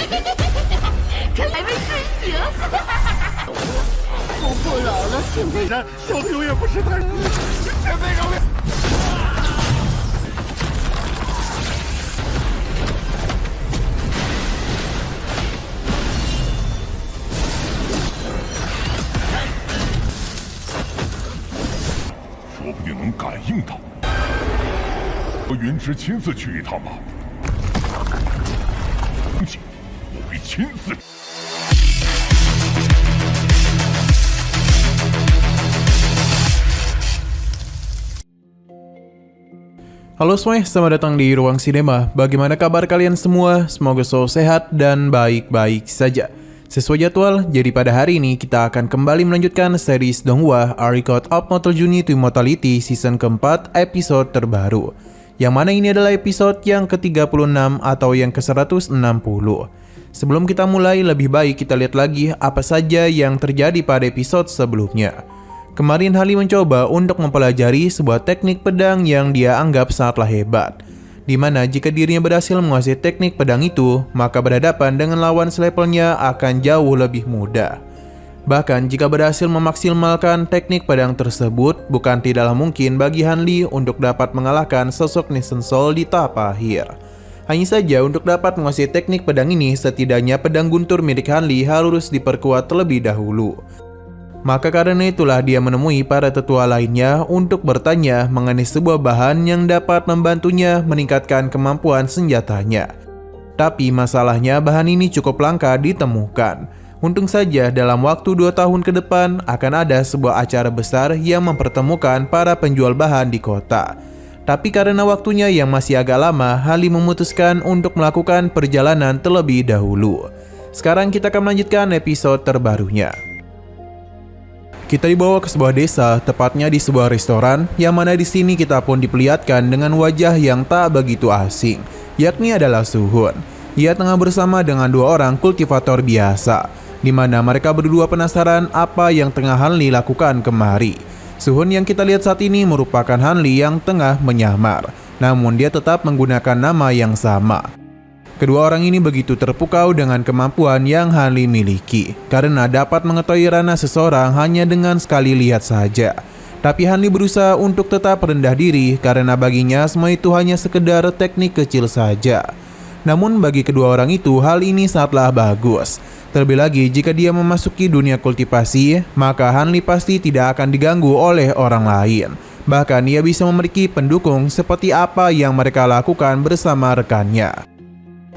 还没睡醒。婆婆老了，现在小朋友也不是太，现在饶命！说不定能感应到。云池亲自去一趟吧。我会亲自。Halo semuanya, selamat datang di Ruang Sinema. Bagaimana kabar kalian semua? Semoga selalu sehat dan baik-baik saja. Sesuai jadwal, jadi pada hari ini kita akan kembali melanjutkan series Donghua A Record of Mortal Journey to Immortality season keempat episode terbaru. Yang mana ini adalah episode yang ke-36 atau yang ke-160. Sebelum kita mulai, lebih baik kita lihat lagi apa saja yang terjadi pada episode sebelumnya. Kemarin Harley mencoba untuk mempelajari sebuah teknik pedang yang dia anggap sangatlah hebat, di mana jika dirinya berhasil menguasai teknik pedang itu, maka berhadapan dengan lawan selevelnya akan jauh lebih mudah. Bahkan jika berhasil memaksimalkan teknik pedang tersebut, bukan tidaklah mungkin bagi Harley untuk dapat mengalahkan sosok Nissan Soul di tahap akhir. Hanya saja untuk dapat menguasai teknik pedang ini, setidaknya pedang guntur milik Harley harus diperkuat terlebih dahulu. Maka karena itulah dia menemui para tetua lainnya untuk bertanya mengenai sebuah bahan yang dapat membantunya meningkatkan kemampuan senjatanya. Tapi masalahnya bahan ini cukup langka ditemukan. Untung saja dalam waktu 2 tahun ke depan akan ada sebuah acara besar yang mempertemukan para penjual bahan di kota. Tapi karena waktunya yang masih agak lama, Harley memutuskan untuk melakukan perjalanan terlebih dahulu. Sekarang kita akan melanjutkan episode terbarunya. Kita dibawa ke sebuah desa, tepatnya di sebuah restoran, yang mana di sini kita pun diperlihatkan dengan wajah yang tak begitu asing, yakni adalah Suhun. Ia tengah bersama dengan 2 orang kultivator biasa, di mana mereka berdua penasaran apa yang tengah Harley lakukan kemari. Suhun yang kita lihat saat ini merupakan Harley yang tengah menyamar, namun dia tetap menggunakan nama yang sama. Kedua orang ini begitu terpukau dengan kemampuan yang Harley miliki, karena dapat mengetahui ranah seseorang hanya dengan sekali lihat saja. Tapi Harley berusaha untuk tetap rendah diri, karena baginya semua itu hanya sekedar teknik kecil saja. Namun bagi kedua orang itu, hal ini sangatlah bagus. Terlebih lagi jika dia memasuki dunia kultivasi, maka Harley pasti tidak akan diganggu oleh orang lain. Bahkan ia bisa memiliki pendukung seperti apa yang mereka lakukan bersama rekannya.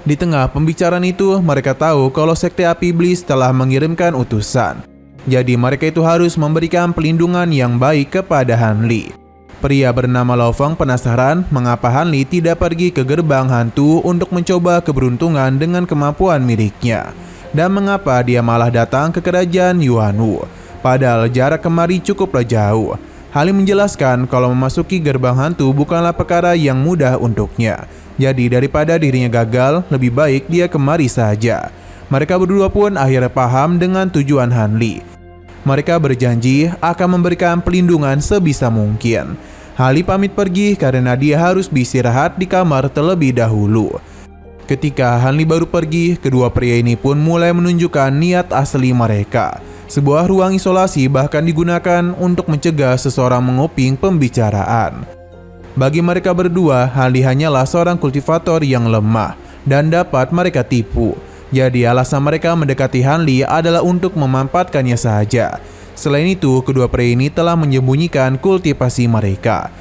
Di tengah pembicaraan itu, mereka tahu kalau Sekte Api Iblis telah mengirimkan utusan. Jadi mereka itu harus memberikan pelindungan yang baik kepada Harley. Pria bernama Lao Feng penasaran mengapa Harley tidak pergi ke gerbang hantu untuk mencoba keberuntungan dengan kemampuan miliknya. Dan mengapa dia malah datang ke kerajaan Yuanwu, padahal jarak kemari cukuplah jauh. Harley menjelaskan kalau memasuki gerbang hantu bukanlah perkara yang mudah untuknya. Jadi daripada dirinya gagal, lebih baik dia kemari saja. Mereka berdua pun akhirnya paham dengan tujuan Harley. Mereka berjanji akan memberikan pelindungan sebisa mungkin. Harley pamit pergi karena dia harus beristirahat di kamar terlebih dahulu. Ketika Harley baru pergi, kedua pria ini pun mulai menunjukkan niat asli mereka. Sebuah ruang isolasi bahkan digunakan untuk mencegah seseorang menguping pembicaraan. Bagi mereka berdua, Harley hanyalah seorang kultivator yang lemah dan dapat mereka tipu. Jadi alasan mereka mendekati Harley adalah untuk memampatkannya saja. Selain itu, kedua pria ini telah menyembunyikan kultivasi mereka.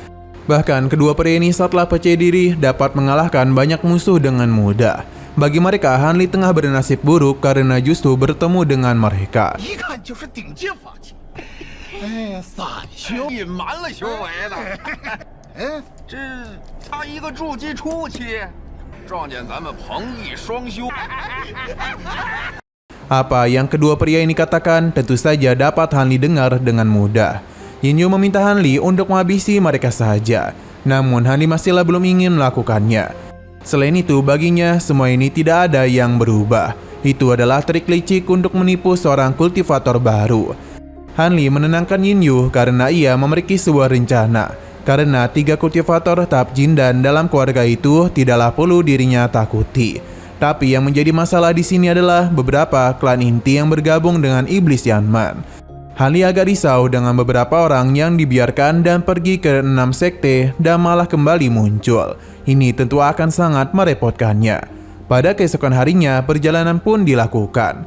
Bahkan kedua pria ini setelah percaya diri dapat mengalahkan banyak musuh dengan mudah. Bagi mereka, Harley tengah bernasib buruk karena justru bertemu dengan mereka. 这差一个筑基初期，撞见咱们彭毅双修。 Apa yang kedua pria ini katakan tentu saja dapat Harley dengar dengan mudah. Yinyu meminta Harley untuk menghabisi mereka saja, namun Harley masihlah belum ingin melakukannya. Selain itu, baginya semua ini tidak ada yang berubah. Itu adalah trik licik untuk menipu seorang kultivator baru. Harley menenangkan Yinyu karena ia memiliki sebuah rencana. Karena 3 kultivator tahap jin dan dalam keluarga itu tidaklah perlu dirinya takuti. Tapi yang menjadi masalah di sini adalah beberapa klan inti yang bergabung dengan iblis Yanman. Hanli agak risau dengan beberapa orang yang dibiarkan dan pergi ke 6 sekte dan malah kembali muncul. Ini tentu akan sangat merepotkannya. Pada keesokan harinya, perjalanan pun dilakukan,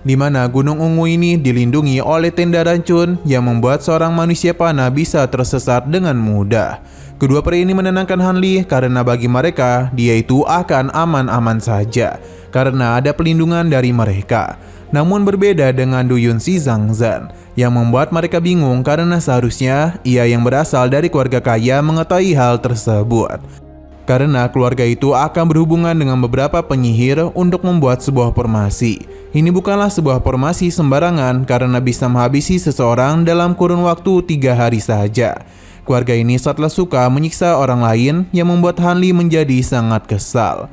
di mana Gunung Ungu ini dilindungi oleh tenda racun yang membuat seorang manusia panah bisa tersesat dengan mudah. Kedua pria ini menenangkan Hanli karena bagi mereka dia itu akan aman-aman saja karena ada pelindungan dari mereka. Namun berbeda dengan Du Yunzi Zhangzhen yang membuat mereka bingung karena seharusnya ia yang berasal dari keluarga kaya mengetahui hal tersebut. Karena keluarga itu akan berhubungan dengan beberapa penyihir untuk membuat sebuah formasi. Ini bukanlah sebuah formasi sembarangan karena bisa menghabisi seseorang dalam kurun waktu 3 hari saja. Keluarga ini sangatlah suka menyiksa orang lain yang membuat Hanli menjadi sangat kesal.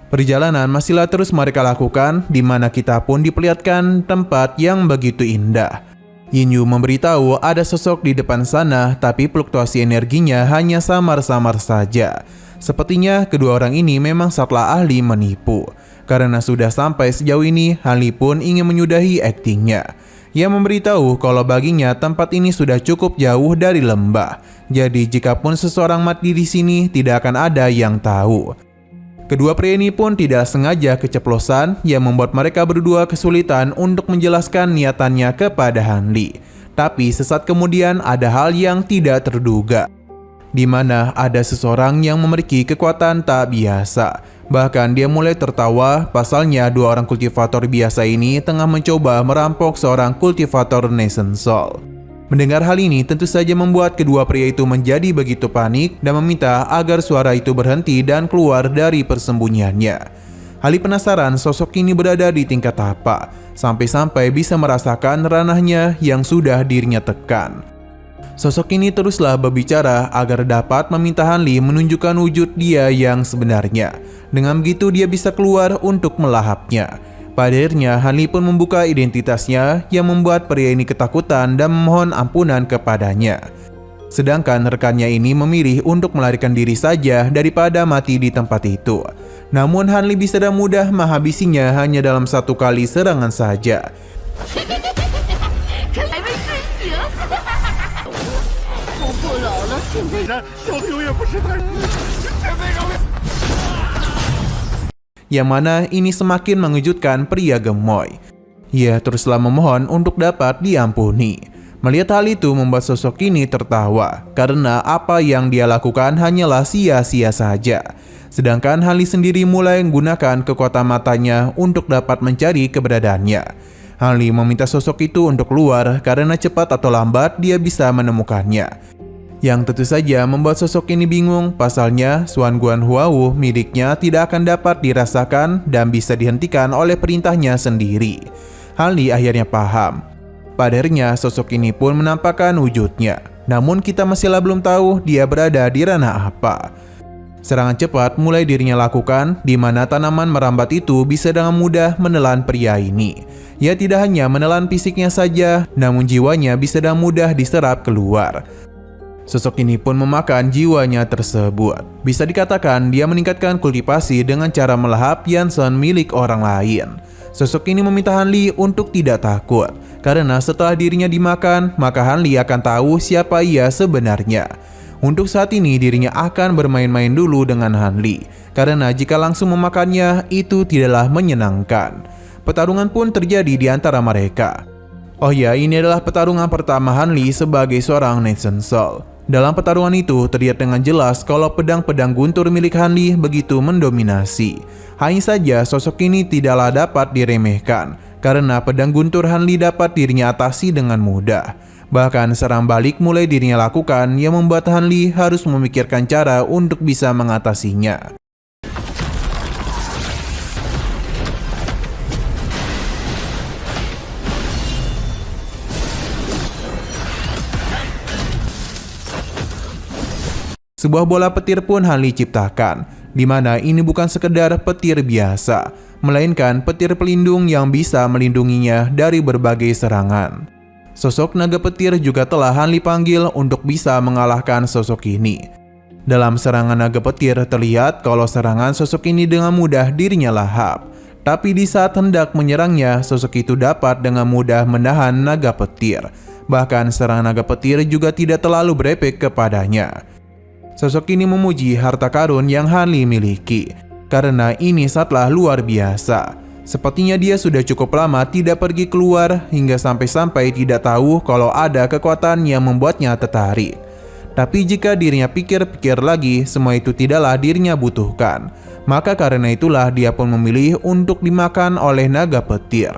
Perjalanan masihlah terus mereka lakukan, di mana kita pun diperlihatkan tempat yang begitu indah. Yinyu memberitahu ada sosok di depan sana, tapi fluktuasi energinya hanya samar-samar saja. Sepertinya kedua orang ini memang sangatlah ahli menipu. Karena sudah sampai sejauh ini, Hanli pun ingin menyudahi aktingnya. Ia memberitahu kalau baginya tempat ini sudah cukup jauh dari lembah. Jadi jikapun seseorang mati di sini, tidak akan ada yang tahu. Kedua pria ini pun tidak sengaja keceplosan yang membuat mereka berdua kesulitan untuk menjelaskan niatannya kepada Hanli. Tapi sesaat kemudian ada hal yang tidak terduga, di mana ada seseorang yang memiliki kekuatan tak biasa. Bahkan dia mulai tertawa, pasalnya dua orang kultivator biasa ini tengah mencoba merampok seorang kultivator Nation Soul. Mendengar hal ini tentu saja membuat kedua pria itu menjadi begitu panik dan meminta agar suara itu berhenti dan keluar dari persembunyiannya. Hanli penasaran sosok ini berada di tingkat apa, sampai-sampai bisa merasakan ranahnya yang sudah dirinya tekan. Sosok ini teruslah berbicara agar dapat meminta Hanli menunjukkan wujud dia yang sebenarnya. Dengan begitu dia bisa keluar untuk melahapnya. Pada akhirnya Hanli pun membuka identitasnya yang membuat pria ini ketakutan dan memohon ampunan kepadanya. Sedangkan rekannya ini memilih untuk melarikan diri saja daripada mati di tempat itu. Namun Hanli bisa dengan mudah menghabisinya hanya dalam 1 kali serangan saja. 看来没睡醒。我不老了，现在小的永远不是他。现在让我。 Yang mana ini semakin mengejutkan pria gemoy. Ia teruslah memohon untuk dapat diampuni. Melihat hal itu membuat sosok ini tertawa, karena apa yang dia lakukan hanyalah sia-sia saja. Sedangkan Hanli sendiri mulai menggunakan kekuatan matanya untuk dapat mencari keberadaannya. Hanli meminta sosok itu untuk keluar karena cepat atau lambat dia bisa menemukannya. Yang tentu saja membuat sosok ini bingung, pasalnya Xuan Guan Huau miliknya tidak akan dapat dirasakan dan bisa dihentikan oleh perintahnya sendiri. Hanli akhirnya paham. Pada akhirnya sosok ini pun menampakkan wujudnya, namun kita masihlah belum tahu dia berada di ranah apa. Serangan cepat mulai dirinya lakukan, di mana tanaman merambat itu bisa dengan mudah menelan pria ini. Ia tidak hanya menelan fisiknya saja, namun jiwanya bisa dengan mudah diserap keluar. Sosok ini pun memakan jiwanya tersebut. Bisa dikatakan dia meningkatkan kultivasi dengan cara melahap Yansen milik orang lain. Sosok ini meminta Hanli untuk tidak takut, karena setelah dirinya dimakan, maka Hanli akan tahu siapa ia sebenarnya. Untuk saat ini dirinya akan bermain-main dulu dengan Hanli, karena jika langsung memakannya itu tidaklah menyenangkan. Pertarungan pun terjadi di antara mereka. Oh ya, ini adalah pertarungan pertama Hanli sebagai seorang Nation Soul. Dalam pertarungan itu terlihat dengan jelas kalau pedang-pedang guntur milik Hanli begitu mendominasi. Hanya saja sosok ini tidaklah dapat diremehkan, karena pedang guntur Hanli dapat dirinya atasi dengan mudah. Bahkan serang balik mulai dirinya lakukan yang membuat Hanli harus memikirkan cara untuk bisa mengatasinya. Sebuah bola petir pun Hanli ciptakan, di mana ini bukan sekedar petir biasa, melainkan petir pelindung yang bisa melindunginya dari berbagai serangan. Sosok naga petir juga telah Hanli panggil untuk bisa mengalahkan sosok ini. Dalam serangan naga petir terlihat kalau serangan sosok ini dengan mudah dirinya lahap. Tapi di saat hendak menyerangnya, sosok itu dapat dengan mudah menahan naga petir. Bahkan serangan naga petir juga tidak terlalu berefek kepadanya. Sosok ini memuji harta karun yang Hanli miliki, karena ini sangatlah luar biasa. Sepertinya dia sudah cukup lama tidak pergi keluar hingga sampai-sampai tidak tahu kalau ada kekuatan yang membuatnya tertarik. Tapi jika dirinya pikir-pikir lagi, semua itu tidaklah dirinya butuhkan. Maka karena itulah dia pun memilih untuk dimakan oleh naga petir.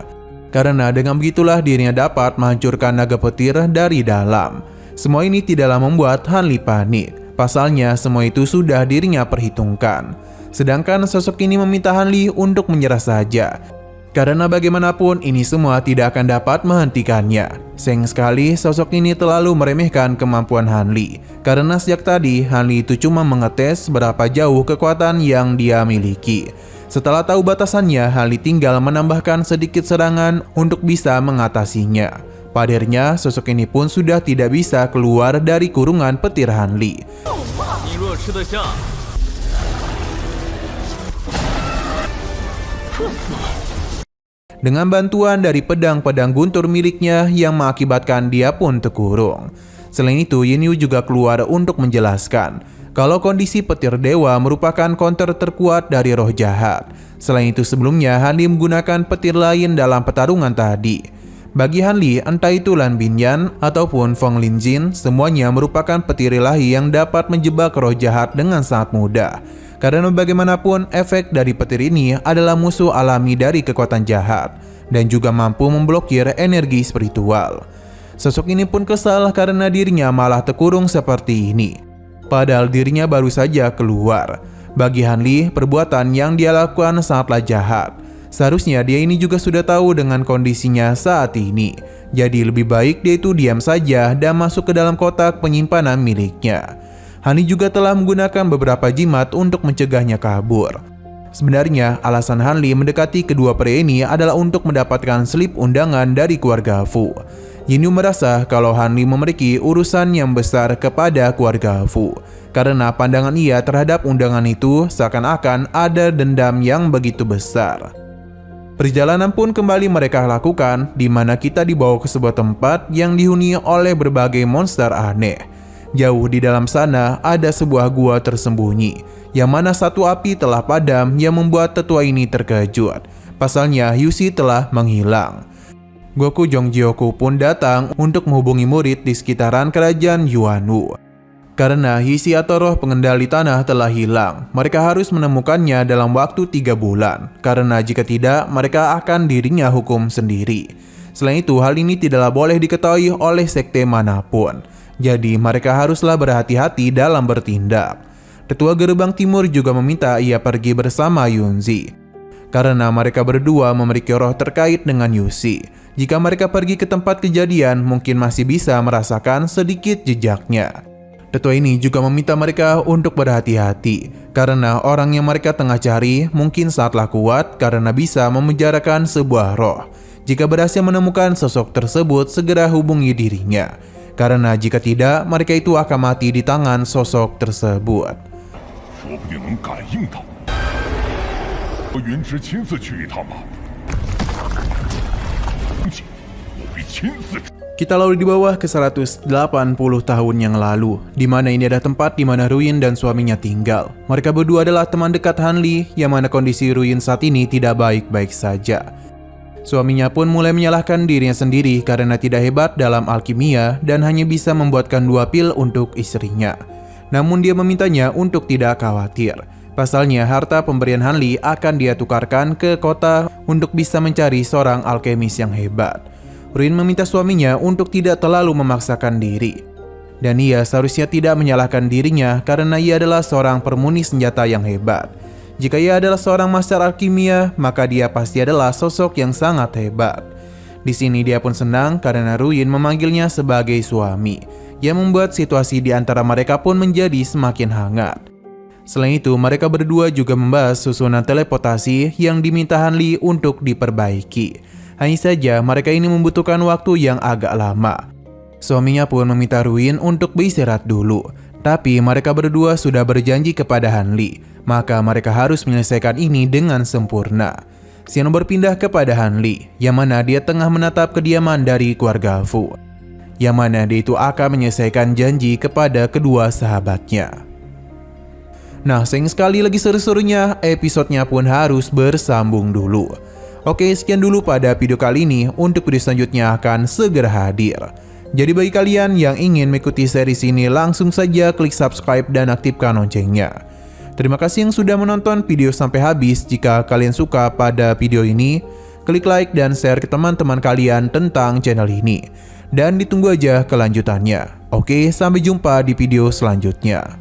Karena dengan begitulah dirinya dapat menghancurkan naga petir dari dalam. Semua ini tidaklah membuat Hanli panik. Pasalnya semua itu sudah dirinya perhitungkan. Sedangkan sosok ini meminta Hanli untuk menyerah saja. Karena bagaimanapun ini semua tidak akan dapat menghentikannya. Sayang sekali sosok ini terlalu meremehkan kemampuan Hanli. Karena sejak tadi Hanli itu cuma mengetes berapa jauh kekuatan yang dia miliki. Setelah tahu batasannya, Hanli tinggal menambahkan sedikit serangan untuk bisa mengatasinya. Pada akhirnya sosok ini pun sudah tidak bisa keluar dari kurungan petir Hanli. Dengan bantuan dari pedang-pedang guntur miliknya yang mengakibatkan dia pun terkurung. Selain itu, Yin Yu juga keluar untuk menjelaskan kalau kondisi petir dewa merupakan counter terkuat dari roh jahat. Selain itu, sebelumnya Hanli menggunakan petir lain dalam pertarungan tadi. Bagi Hanli, entah itu Lan Binyan ataupun Feng Linjin, semuanya merupakan petir ilahi yang dapat menjebak roh jahat dengan sangat mudah. Karena bagaimanapun efek dari petir ini adalah musuh alami dari kekuatan jahat dan juga mampu memblokir energi spiritual. Sosok ini pun kesal karena dirinya malah terkurung seperti ini. Padahal dirinya baru saja keluar. Bagi Hanli, perbuatan yang dia lakukan sangatlah jahat. Seharusnya dia ini juga sudah tahu dengan kondisinya saat ini. Jadi lebih baik dia itu diam saja dan masuk ke dalam kotak penyimpanan miliknya. Hanli juga telah menggunakan beberapa jimat untuk mencegahnya kabur. Sebenarnya alasan Hanli mendekati kedua pria ini adalah untuk mendapatkan slip undangan dari keluarga Fu. Yin Yu merasa kalau Hanli memiliki urusan yang besar kepada keluarga Fu. Karena pandangan ia terhadap undangan itu seakan-akan ada dendam yang begitu besar. Perjalanan pun kembali mereka lakukan, di mana kita dibawa ke sebuah tempat yang dihuni oleh berbagai monster aneh. Jauh di dalam sana ada sebuah gua tersembunyi, yang mana satu api telah padam yang membuat tetua ini terkejut. Pasalnya Yushi telah menghilang. Goku Jongjioku pun datang untuk menghubungi murid di sekitaran kerajaan Yuanu. Karena Yushi atau roh pengendali tanah telah hilang, mereka harus menemukannya dalam waktu 3 bulan. Karena jika tidak, mereka akan dirinya hukum sendiri. Selain itu, hal ini tidaklah boleh diketahui oleh sekte manapun. Jadi mereka haruslah berhati-hati dalam bertindak. Tetua Gerbang Timur juga meminta ia pergi bersama Yunzi. Karena mereka berdua memiliki roh terkait dengan Yushi. Jika mereka pergi ke tempat kejadian, mungkin masih bisa merasakan sedikit jejaknya. Tetua ini juga meminta mereka untuk berhati-hati. Karena orang yang mereka tengah cari mungkin sangatlah kuat karena bisa memenjarakan sebuah roh. Jika berhasil menemukan sosok tersebut, segera hubungi dirinya. Karena jika tidak, mereka itu akan mati di tangan sosok tersebut. Kita lalu di bawah ke 180 tahun yang lalu, di mana ini ada tempat di mana Ruin dan suaminya tinggal. Mereka berdua adalah teman dekat Hanli, yang mana kondisi Ruin saat ini tidak baik-baik saja. Suaminya pun mulai menyalahkan dirinya sendiri karena tidak hebat dalam alkimia dan hanya bisa membuatkan 2 pil untuk istrinya. Namun dia memintanya untuk tidak khawatir. Pasalnya harta pemberian Hanli akan dia tukarkan ke kota untuk bisa mencari seorang alkemis yang hebat. Ruin meminta suaminya untuk tidak terlalu memaksakan diri. Dan ia seharusnya tidak menyalahkan dirinya karena ia adalah seorang permuni senjata yang hebat. Jika ia adalah seorang master alkimia, maka dia pasti adalah sosok yang sangat hebat. Di sini dia pun senang karena Ruin memanggilnya sebagai suami, yang membuat situasi di antara mereka pun menjadi semakin hangat. Selain itu, mereka berdua juga membahas susunan teleportasi yang diminta Hanli untuk diperbaiki. Hanya saja mereka ini membutuhkan waktu yang agak lama. Suaminya pun meminta Ruin untuk beristirahat dulu. Tapi mereka berdua sudah berjanji kepada Han Li, maka mereka harus menyelesaikan ini dengan sempurna. Xian berpindah kepada Han Li, yang mana dia tengah menatap kediaman dari keluarga Fu, yang mana dia itu akan menyelesaikan janji kepada kedua sahabatnya. Nah, sayang sekali lagi seru-serunya, episodenya pun harus bersambung dulu. Oke, sekian dulu pada video kali ini. Untuk video selanjutnya akan segera hadir. Jadi bagi kalian yang ingin mengikuti series ini, langsung saja klik subscribe dan aktifkan loncengnya. Terima kasih yang sudah menonton video sampai habis. Jika kalian suka pada video ini, klik like dan share ke teman-teman kalian tentang channel ini. Dan ditunggu aja kelanjutannya. Oke, sampai jumpa di video selanjutnya.